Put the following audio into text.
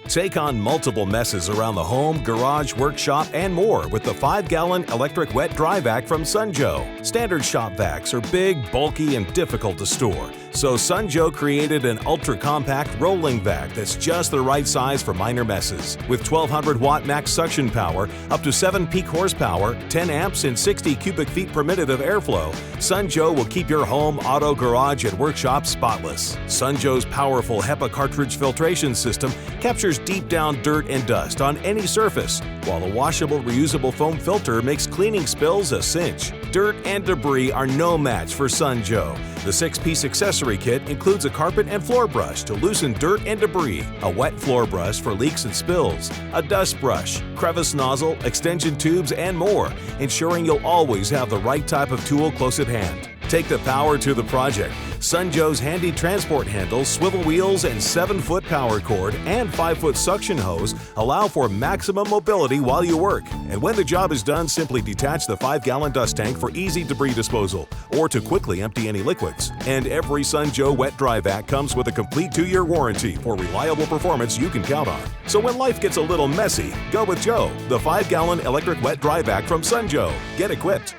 Take on multiple messes around the home, garage, workshop, and more with the 5-gallon Electric Wet Dry Vac from Sunjoe. Standard shop vacs are big, bulky, and difficult to store, so Sunjoe created an ultra-compact rolling vac that's just the right size for minor messes. With 1200-watt max suction power, up to 7 peak horsepower, 10 amps, and 60 cubic feet per minute of airflow, Sunjoe will keep your home, auto, garage, and workshop spotless. Sunjoe's powerful Hepa cartridge filtration system captures deep down dirt and dust on any surface, while the washable, reusable foam filter makes cleaning spills a cinch. Dirt and debris are no match for Sunjoe. The 6-piece accessory kit includes a carpet and floor brush to loosen dirt and debris, a wet floor brush for leaks and spills, a dust brush, crevice nozzle, extension tubes, and more, ensuring you'll always have the right type of tool close at hand. Take the power to the project. Sunjoe's handy transport handles, swivel wheels, and 7-foot power cord and 5-foot suction hose allow for maximum mobility while you work. And when the job is done, simply detach the 5-gallon dust tank for easy debris disposal or to quickly empty any liquids. And every Sunjoe Wet Dry Vac comes with a complete 2-year warranty for reliable performance you can count on. So when life gets a little messy, go with Joe, the 5-gallon Electric Wet Dry Vac from Sunjoe. Get equipped.